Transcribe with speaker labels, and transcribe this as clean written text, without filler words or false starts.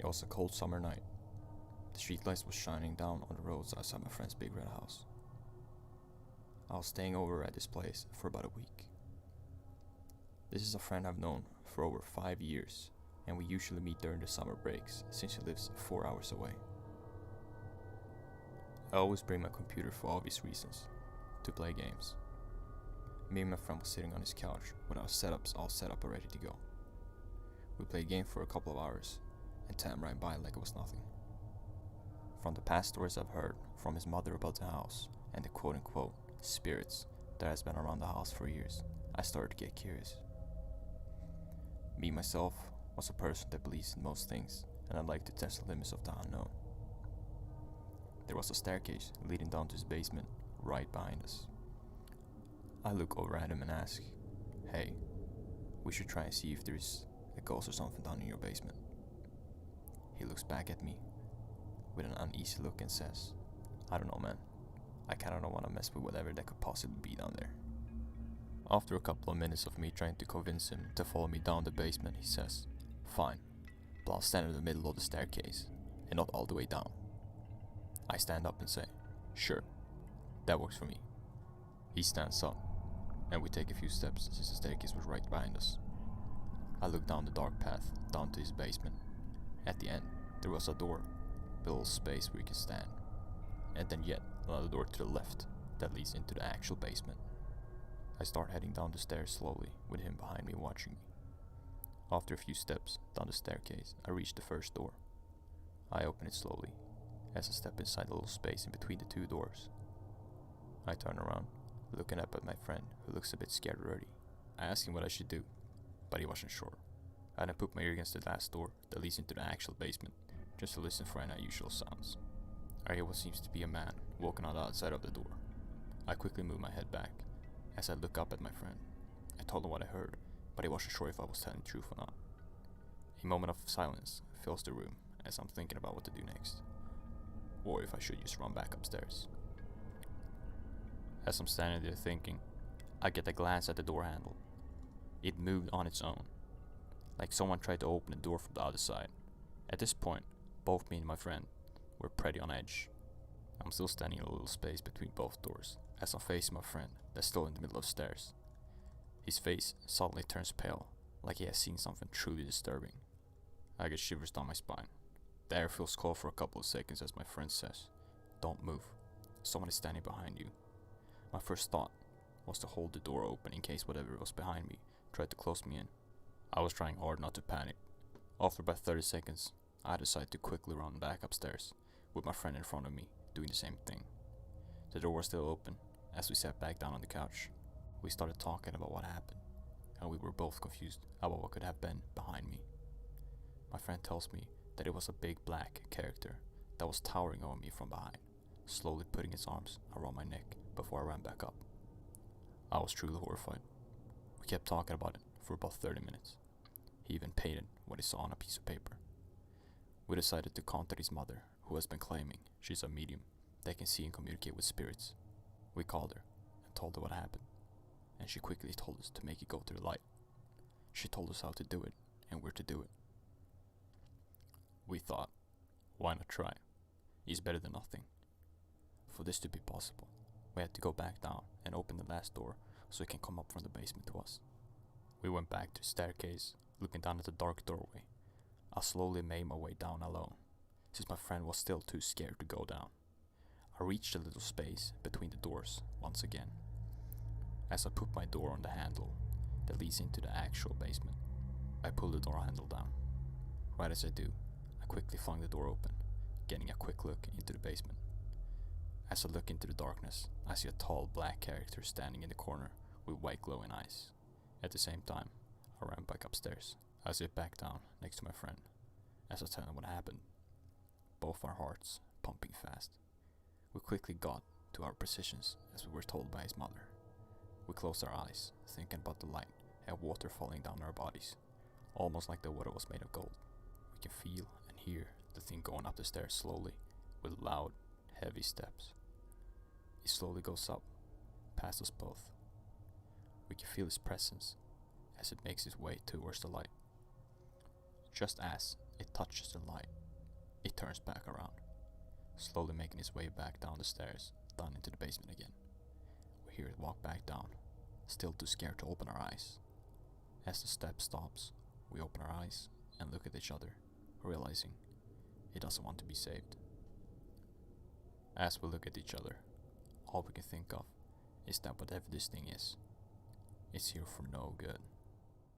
Speaker 1: was a cold summer night. The streetlights was shining down on the roads outside my friend's big red house. I was staying over at this place for about a week. This is a friend I've known for over 5 years, and we usually meet during the summer breaks since he lives 4 hours away. I always bring my computer for obvious reasons, to play games. Me and my friend was sitting on his couch with our setups all set up and ready to go. We played a game for a couple of hours, and time ran by like it was nothing. From the past stories I've heard from his mother about the house and the quote-unquote spirits that has been around the house for years, I started to get curious. Me myself was a person that believes in most things, and I like to test the limits of the unknown. There was a staircase leading down to his basement right behind us. I look over at him and ask, "Hey, we should try and see if there's a ghost or something down in your basement." He looks back at me with an uneasy look and says, "I don't know, man. I kinda don't wanna mess with whatever that could possibly be down there." After a couple of minutes of me trying to convince him to follow me down the basement, he says, "Fine, but I'll stand in the middle of the staircase and not all the way down." I stand up and say, "Sure, that works for me." He stands up, and we take a few steps since the staircase was right behind us. I look down the dark path down to his basement. At the end, there was a door, a little space where you can stand, and then yet another door to the left that leads into the actual basement. I start heading down the stairs slowly, with him behind me watching me. After a few steps down the staircase, I reach the first door. I open it slowly, as I step inside the little space in between the two doors. I turn around, looking up at my friend, who looks a bit scared already. I ask him what I should do, but he wasn't sure. I then put my ear against the last door that leads into the actual basement, just to listen for any unusual sounds. I hear what seems to be a man walking on the outside of the door. I quickly move my head back, as I look up at my friend. I told him what I heard, but he wasn't sure if I was telling the truth or not. A moment of silence fills the room, as I'm thinking about what to do next, or if I should just run back upstairs. As I'm standing there thinking, I get a glance at the door handle. It moved on its own, like someone tried to open the door from the other side. At this point, both me and my friend were pretty on edge. I'm still standing in a little space between both doors, as I'm facing my friend that's still in the middle of the stairs. His face suddenly turns pale, like he has seen something truly disturbing. I get shivers down my spine. The air feels cold for a couple of seconds as my friend says, "Don't move. Someone is standing behind you." My first thought was to hold the door open in case whatever was behind me tried to close me in. I was trying hard not to panic. After about 30 seconds, I decided to quickly run back upstairs, with my friend in front of me doing the same thing. The door was still open. As we sat back down on the couch, we started talking about what happened, and we were both confused about what could have been behind me. My friend tells me that it was a big black character that was towering over me from behind, slowly putting its arms around my neck before I ran back up. I was truly horrified. We kept talking about it for about 30 minutes. He even painted what he saw on a piece of paper. We decided to contact his mother, who has been claiming she's a medium that can see and communicate with spirits. We called her and told her what happened, and she quickly told us to make it go to the light. She told us how to do it and where to do it. We thought, why not try? It's better than nothing. For this to be possible, we had to go back down and open the last door so it can come up from the basement to us. We went back to the staircase, looking down at the dark doorway. I slowly made my way down alone, since my friend was still too scared to go down. I reached the little space between the doors once again, as I put my door on the handle that leads into the actual basement. I pulled the door handle down. Right as I do, I quickly flung the door open, getting a quick look into the basement. As I look into the darkness, I see a tall black character standing in the corner with white glowing eyes. At the same time, I ran back upstairs. I sit back down next to my friend as I tell him what happened. Both our hearts pumping fast. We quickly got to our positions as we were told by his mother. We closed our eyes, thinking about the light and water falling down our bodies, almost like the water was made of gold. We can feel and hear the thing going up the stairs slowly, with loud, heavy steps. It slowly goes up, past us both. We can feel his presence as it makes its way towards the light. Just as It touches the light. It turns back around, slowly making its way back down the stairs, down into the basement again. We hear it walk back down, still too scared to open our eyes. As the step stops, we open our eyes and look at each other, realizing it doesn't want to be saved. As we look at each other, all we can think of is that whatever this thing is, it's here for no good.